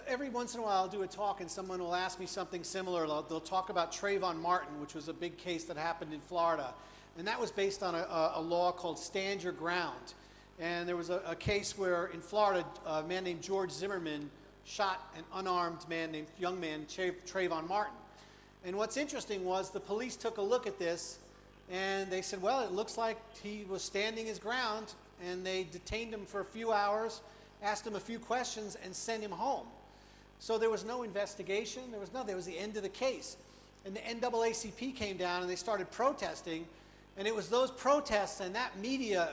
Every once in a while I'll do a talk and someone will ask me something similar. They'll talk about Trayvon Martin, which was a big case that happened in Florida. And that was based on a law called Stand Your Ground. And there was a case where in Florida, a man named George Zimmerman shot an unarmed young man, Trayvon Martin. And what's interesting was the police took a look at this and they said, well, it looks like he was standing his ground, and they detained him for a few hours, asked him a few questions, and sent him home. So there was no investigation, there was the end of the case. And the NAACP came down and they started protesting, and it was those protests and that media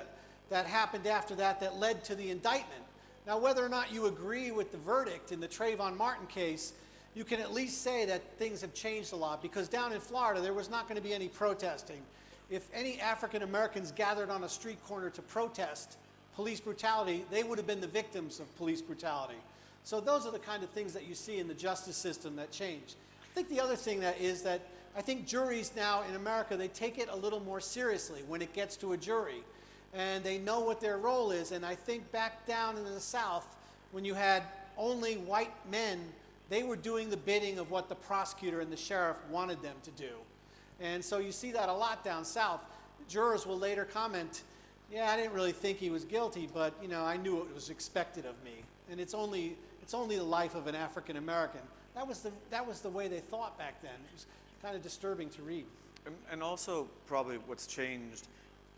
that happened after that led to the indictment. Now, whether or not you agree with the verdict in the Trayvon Martin case, you can at least say that things have changed a lot, because down in Florida, there was not going to be any protesting. If any African Americans gathered on a street corner to protest police brutality, they would have been the victims of police brutality. So those are the kind of things that you see in the justice system that change. I think the other thing that I think juries now in America, they take it a little more seriously when it gets to a jury. And they know what their role is. And I think back down in the South, when you had only white men, they were doing the bidding of what the prosecutor and the sheriff wanted them to do. And so you see that a lot down south. Jurors will later comment, yeah, I didn't really think he was guilty, but I knew it was expected of me. And it's only the life of an African American. That was the way they thought back then. It was kind of disturbing to read. And also probably what's changed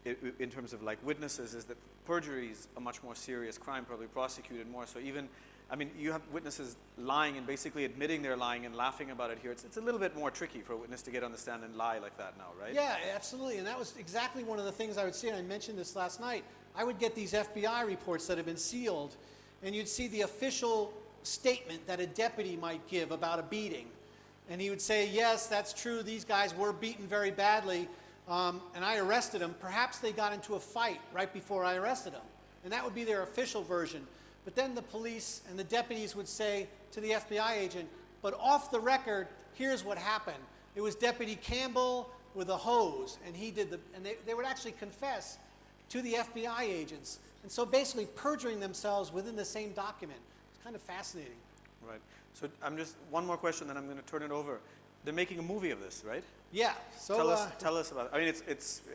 in terms of like witnesses is that perjury is a much more serious crime, probably prosecuted more. So you have witnesses lying and basically admitting they're lying and laughing about it here. It's a little bit more tricky for a witness to get on the stand and lie like that now, right? Yeah, absolutely. And that was exactly one of the things I would see, and I mentioned this last night. I would get these FBI reports that have been sealed, and you'd see the official statement that a deputy might give about a beating. And he would say, yes, that's true, these guys were beaten very badly, and I arrested them. Perhaps they got into a fight right before I arrested them. And that would be their official version. But then the police and the deputies would say to the FBI agent, but off the record, here's what happened. It was Deputy Campbell with a hose, and they would actually confess to the FBI agents. And so basically perjuring themselves within the same document. It's kind of fascinating. Right. So one more question, then I'm going to turn it over. They're making a movie of this, right? Yeah. So tell us about it.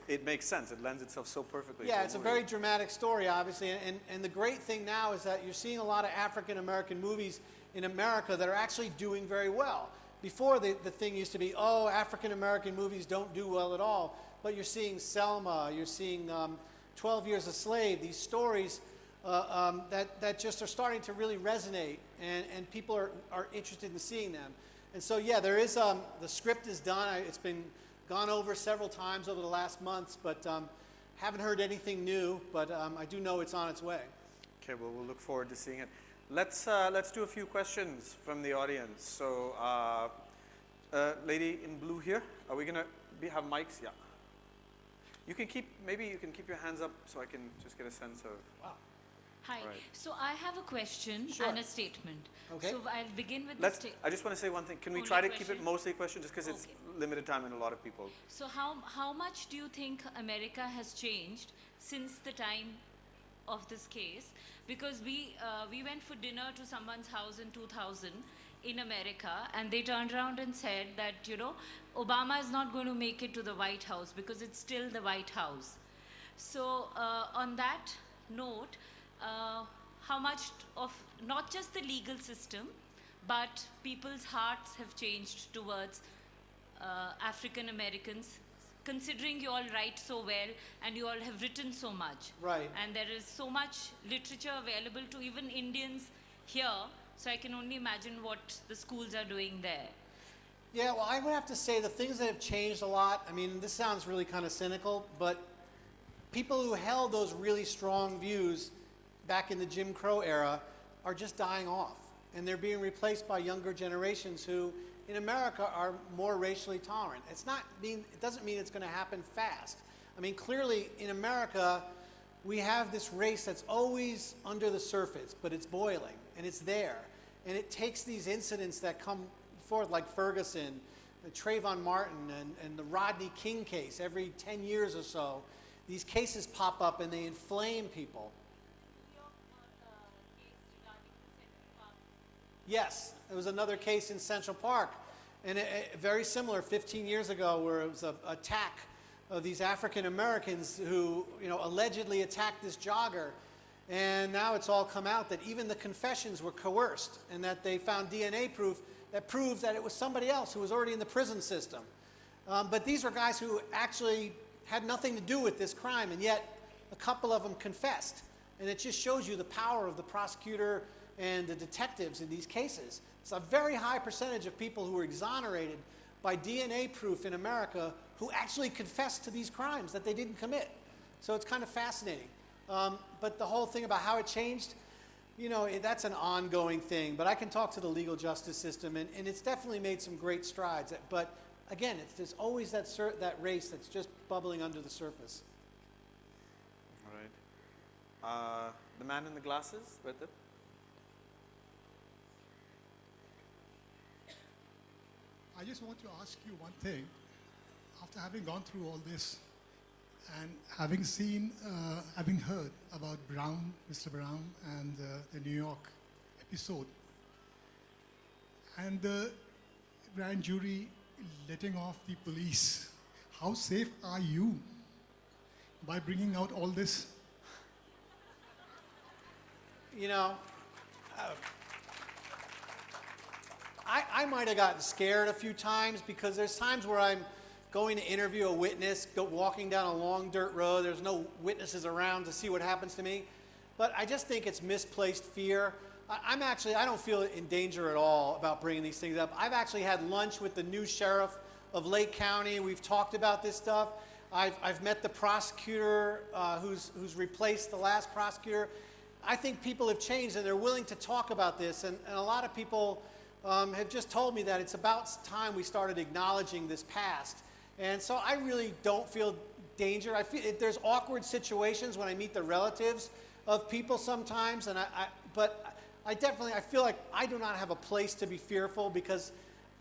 It makes sense. It lends itself so perfectly. Yeah, it's a very dramatic story, obviously. And the great thing now is that you're seeing a lot of African American movies in America that are actually doing very well. Before, the thing used to be, African American movies don't do well at all. But you're seeing Selma, you're seeing 12 Years a Slave, these stories that just are starting to really resonate, and people are interested in seeing them. And so, yeah, there is, the script is done. It's been gone over several times over the last months, but haven't heard anything new, but I do know it's on its way. Okay, well, we'll look forward to seeing it. Let's do a few questions from the audience. So, lady in blue here, are we going to have mics? Yeah. Maybe you can keep your hands up so I can just get a sense of. Wow. Hi. Right. So I have a question Sure. and a statement. Okay. So I'll begin with the Let's, statement. I just want to say one thing. Can we Only try to keep it question? mostly a question just because it's Okay. limited time and a lot of people? So how much do you think America has changed since the time of this case? Because we went for dinner to someone's house in 2000 in America, and they turned around and said that, you know, Obama is not going to make it to the White House because it's still the White House. So on that note, how much of not just the legal system, but people's hearts have changed towards African Americans, considering you all write so well and you all have written so much. Right. And there is so much literature available to even Indians here, so I can only imagine what the schools are doing there. Yeah, well, I would have to say the things that have changed a lot. I mean, this sounds really kind of cynical, but people who held those really strong views back in the Jim Crow era are just dying off. And they're being replaced by younger generations who, in America, are more racially tolerant. It doesn't mean it's going to happen fast. I mean, clearly, in America, we have this race that's always under the surface, but it's boiling, and it's there. And it takes these incidents that come forth, like Ferguson, Trayvon Martin, and the Rodney King case, every 10 years or so. These cases pop up and they inflame people. Yes, there was another case in Central Park, and very similar 15 years ago, where it was an attack of these African Americans who, you know, allegedly attacked this jogger, and now it's all come out that even the confessions were coerced, and that they found DNA proof that proves that it was somebody else who was already in the prison system. But these were guys who actually had nothing to do with this crime, and yet a couple of them confessed, and it just shows you the power of the prosecutor and the detectives in these cases. It's a very high percentage of people who were exonerated by DNA proof in America who actually confessed to these crimes that they didn't commit. So it's kind of fascinating. But the whole thing about how it changed, you know, that's an ongoing thing. But I can talk to the legal justice system, and it's definitely made some great strides. But again, there's always that race that's just bubbling under the surface. All right. The man in the glasses, right there. I just want to ask you one thing. After having gone through all this and having seen, having heard about Brown, Mr. Brown, and the New York episode, and the grand jury letting off the police, how safe are you by bringing out all this? You know, I might have gotten scared a few times, because there's times where I'm going to interview a witness, walking down a long dirt road, there's no witnesses around to see what happens to me. But I just think it's misplaced fear. I don't feel in danger at all about bringing these things up. I've actually had lunch with the new sheriff of Lake County. We've talked about this stuff. I've met the prosecutor who's replaced the last prosecutor. I think people have changed, and they're willing to talk about this. And a lot of people have just told me that it's about time we started acknowledging this past. And so I really don't feel danger. I feel there's awkward situations when I meet the relatives of people sometimes, but I feel like I do not have a place to be fearful, because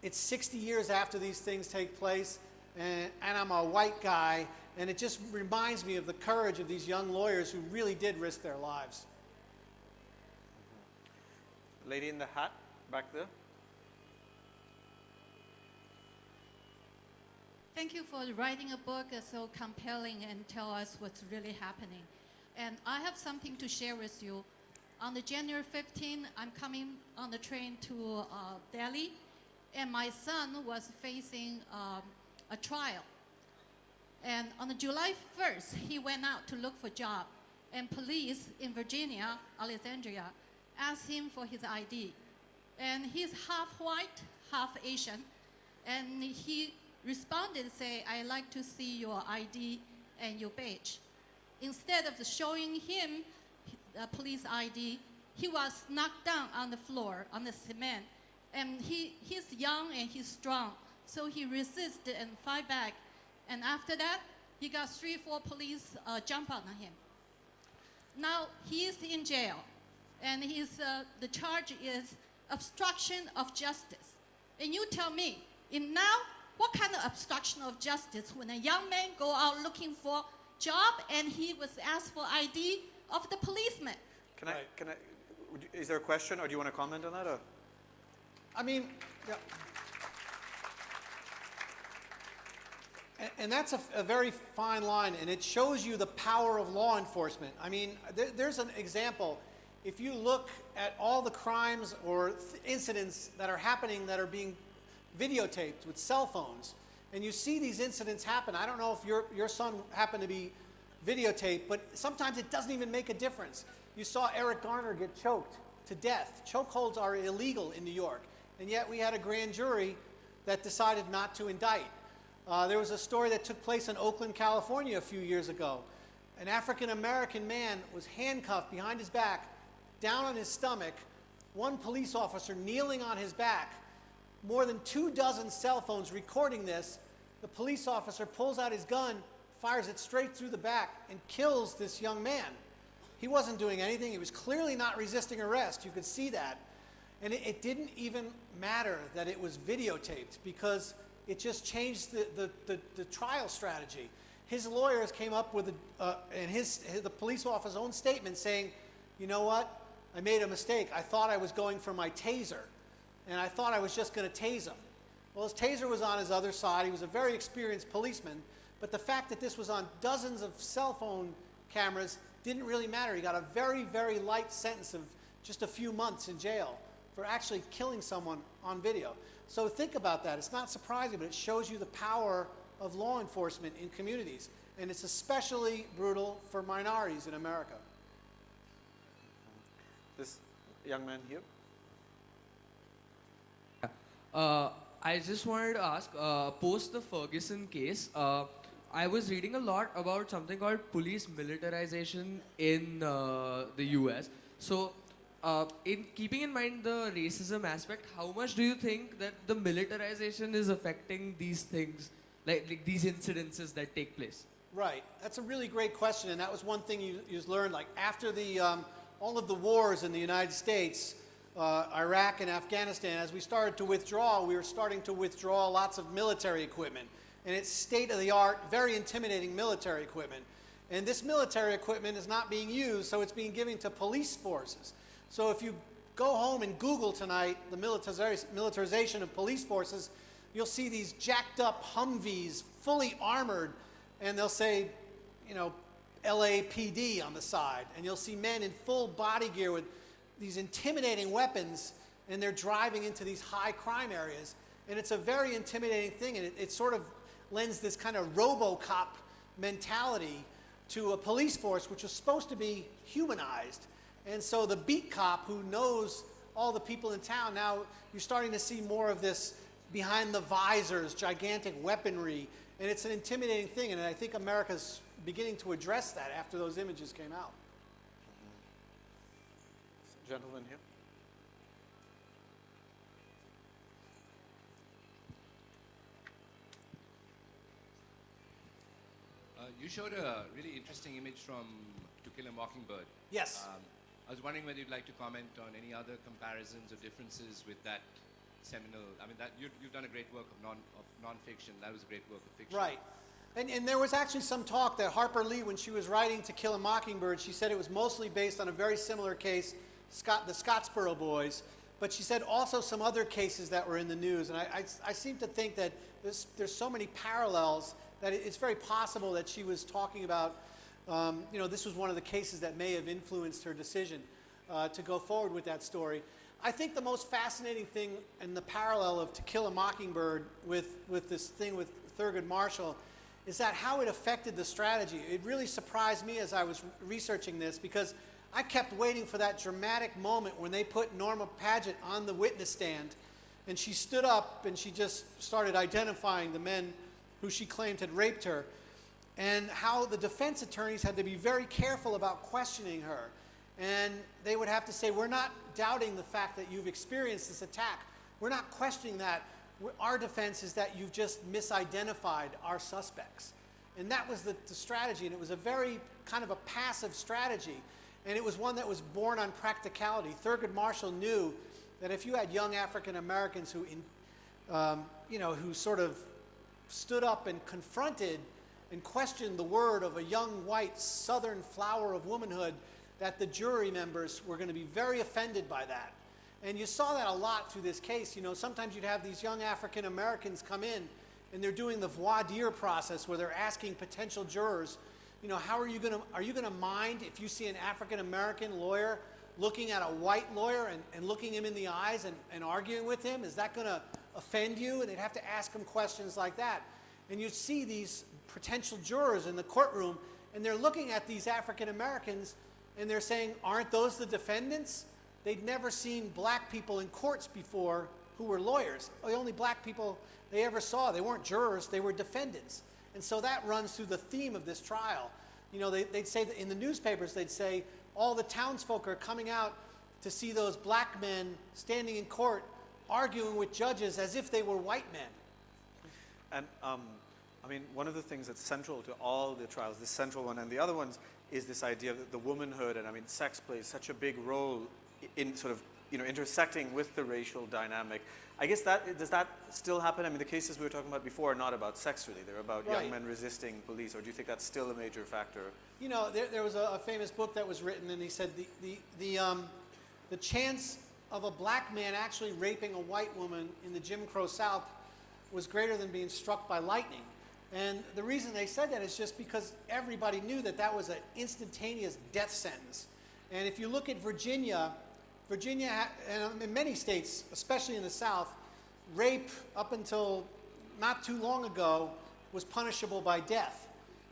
it's 60 years after these things take place, and I'm a white guy, and it just reminds me of the courage of these young lawyers who really did risk their lives. Lady in the hat, back there. Thank you for writing a book that's so compelling and tell us what's really happening. And I have something to share with you. On the January 15, I'm coming on the train to Delhi, and my son was facing a trial. And on the July 1st, he went out to look for a job, and police in Virginia, Alexandria, asked him for his ID. And he's half white, half Asian, and he responded, say, "I'd like to see your ID and your badge." Instead of showing him the police ID, he was knocked down on the floor, on the cement. And he's young and he's strong, so he resisted and fight back. And after that, he got 3-4 police jump on him. Now he is in jail, and the charge is obstruction of justice. And you tell me, what kind of obstruction of justice when a young man go out looking for job and he was asked for ID of the policeman? Is there a question, or do you want to comment on that? Or? I mean, yeah. And that's a very fine line, and it shows you the power of law enforcement. I mean, there's an example. If you look at all the crimes or incidents that are happening that are being videotaped with cell phones, and you see these incidents happen, I don't know if your son happened to be videotaped, but sometimes it doesn't even make a difference. You saw Eric Garner get choked to death. Chokeholds are illegal in New York, and yet we had a grand jury that decided not to indict. There was a story that took place in Oakland, California a few years ago. An African-American man was handcuffed behind his back, down on his stomach, one police officer kneeling on his back, more than 24 cell phones recording this. The police officer pulls out his gun, fires it straight through the back, and kills this young man. He wasn't doing anything. He was clearly not resisting arrest. You could see that. And it didn't even matter that it was videotaped, because it just changed the trial strategy. His lawyers came up with the police officer's own statement saying, you know what, I made a mistake. I thought I was going for my taser, and I thought I was just going to tase him. Well, his taser was on his other side. He was a very experienced policeman, but the fact that this was on dozens of cell phone cameras didn't really matter. He got a very, very light sentence of just a few months in jail for actually killing someone on video. So think about that. It's not surprising, but it shows you the power of law enforcement in communities. And it's especially brutal for minorities in America. This young man here. I just wanted to ask, post the Ferguson case, I was reading a lot about something called police militarization in the US. So, in keeping in mind the racism aspect, how much do you think that the militarization is affecting these things, like these incidences that take place? Right. That's a really great question, and that was one thing you learned. Like after all of the wars in the United States, Iraq and Afghanistan, as we started to withdraw, we were starting to withdraw lots of military equipment. And it's state-of-the-art, very intimidating military equipment. And this military equipment is not being used, so it's being given to police forces. So if you go home and Google tonight the militarization of police forces, you'll see these jacked up Humvees, fully armored, and they'll say, you know, LAPD on the side. And you'll see men in full body gear with these intimidating weapons, and they're driving into these high crime areas. And it's a very intimidating thing, and it sort of lends this kind of RoboCop mentality to a police force which is supposed to be humanized. And so the beat cop who knows all the people in town, now you're starting to see more of this behind the visors, gigantic weaponry, and it's an intimidating thing, and I think America's beginning to address that after those images came out. Gentleman here. You showed a really interesting image from To Kill a Mockingbird. Yes. I was wondering whether you'd like to comment on any other comparisons or differences with that seminal. I mean, that you've done a great work of nonfiction. That was a great work of fiction. Right. And there was actually some talk that Harper Lee, when she was writing To Kill a Mockingbird, she said it was mostly based on a very similar case, the Scottsboro Boys, but she said also some other cases that were in the news. And I seem to think that there's so many parallels that it's very possible that she was talking about, this was one of the cases that may have influenced her decision to go forward with that story. I think the most fascinating thing in the parallel of To Kill a Mockingbird with this thing with Thurgood Marshall is that how it affected the strategy. It really surprised me as I was researching this, because I kept waiting for that dramatic moment when they put Norma Paget on the witness stand, and she stood up and she just started identifying the men who she claimed had raped her, and how the defense attorneys had to be very careful about questioning her. And they would have to say, we're not doubting the fact that you've experienced this attack. We're not questioning that. Our defense is that you've just misidentified our suspects. And that was the strategy, and it was a very kind of a passive strategy. And it was one that was born on practicality. Thurgood Marshall knew that if you had young African Americans who, who sort of stood up and confronted and questioned the word of a young white southern flower of womanhood, that the jury members were going to be very offended by that. And you saw that a lot through this case. You know, sometimes you'd have these young African Americans come in and they're doing the voir dire process where they're asking potential jurors, you know, are you going to mind if you see an African American lawyer looking at a white lawyer and looking him in the eyes and arguing with him? Is that going to offend you? And they'd have to ask him questions like that. And you'd see these potential jurors in the courtroom, and they're looking at these African Americans, and they're saying, aren't those the defendants? They'd never seen black people in courts before who were lawyers. The only black people they ever saw, they weren't jurors, they were defendants. And so that runs through the theme of this trial. You know, they'd say that in the newspapers, they'd say, all the townsfolk are coming out to see those black men standing in court arguing with judges as if they were white men. And I mean, one of the things that's central to all the trials, this central one and the other ones, is this idea that the womanhood, and I mean, sex plays such a big role in sort of, you know, intersecting with the racial dynamic. I guess does that still happen? I mean, the cases we were talking about before are not about sex, really. They're about young men resisting police, or do you think that's still a major factor? You know, there was a famous book that was written, and he said the chance of a black man actually raping a white woman in the Jim Crow South was greater than being struck by lightning. And the reason they said that is just because everybody knew that that was an instantaneous death sentence. And if you look at Virginia, and in many states, especially in the South, rape up until not too long ago was punishable by death.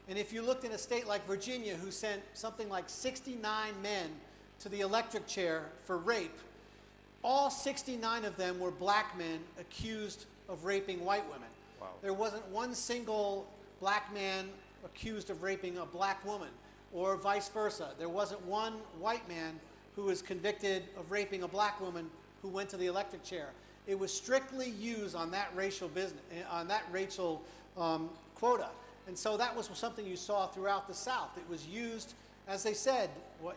And if you looked in a state like Virginia, who sent something like 69 men to the electric chair for rape, all 69 of them were black men accused of raping white women. Wow. There wasn't one single black man accused of raping a black woman, or vice versa. There wasn't one white man who was convicted of raping a black woman who went to the electric chair. It was strictly used on that racial quota. And so that was something you saw throughout the South. It was used, as they said,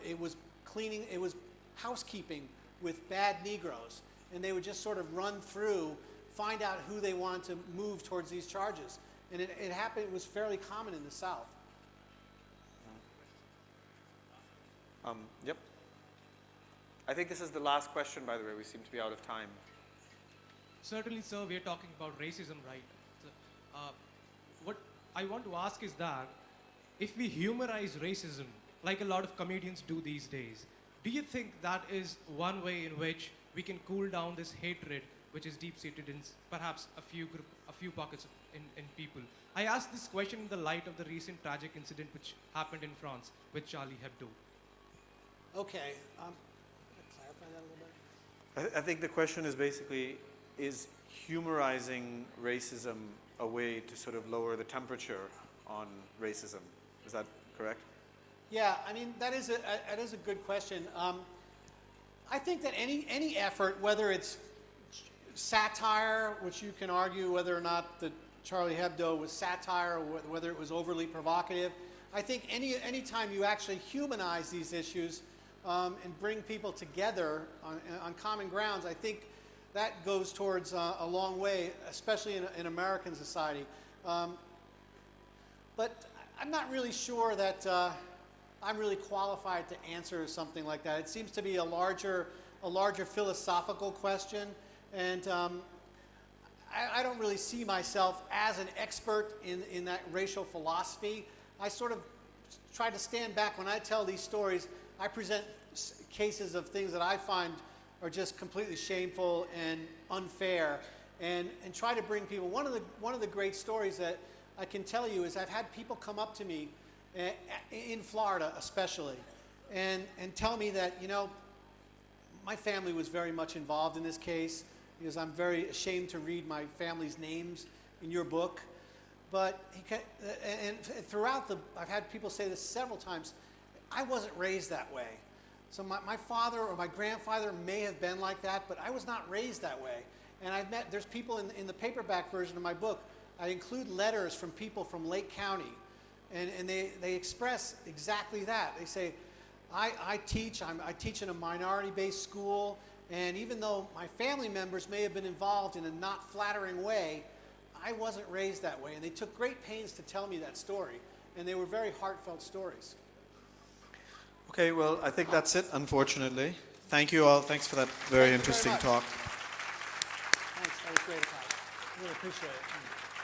it was cleaning, it was housekeeping with bad Negroes. And they would just sort of run through, find out who they wanted to move towards these charges. And it happened, it was fairly common in the South. Yep. I think this is the last question, by the way. We seem to be out of time. Certainly, sir, we are talking about racism, right? So, what I want to ask is that if we humorize racism, like a lot of comedians do these days, do you think that is one way in which we can cool down this hatred which is deep-seated in perhaps a few pockets in people? I ask this question in the light of the recent tragic incident which happened in France with Charlie Hebdo. Okay, can I clarify that a little bit? I think the question is basically, is humorizing racism a way to sort of lower the temperature on racism? Is that correct? Yeah, I mean, that is a good question. I think that any effort, whether it's satire, which you can argue whether or not the Charlie Hebdo was satire or whether it was overly provocative, I think any time you actually humanize these issues and bring people together on common grounds, I think that goes towards a long way, especially in American society. But I'm not really sure that I'm really qualified to answer something like that. It seems to be a larger philosophical question, and I don't really see myself as an expert in that racial philosophy. I sort of try to stand back when I tell these stories. I present cases of things that I find are just completely shameful and unfair, and try to bring people. One of the great stories that I can tell you is I've had people come up to me in Florida especially and tell me that, you know, my family was very much involved in this case, because I'm very ashamed to read my family's names in your book. But I've had people say this several times, I wasn't raised that way. So my father or my grandfather may have been like that, but I was not raised that way. And there's people in the paperback version of my book, I include letters from people from Lake County, and they express exactly that. They say, I teach. I teach in a minority-based school, and even though my family members may have been involved in a not flattering way, I wasn't raised that way, and they took great pains to tell me that story, and they were very heartfelt stories. Okay, well, I think that's it, unfortunately. Thank you all. Thanks for that very Thank you very interesting much. talk. Thanks. That was great, Akash. Really appreciate it.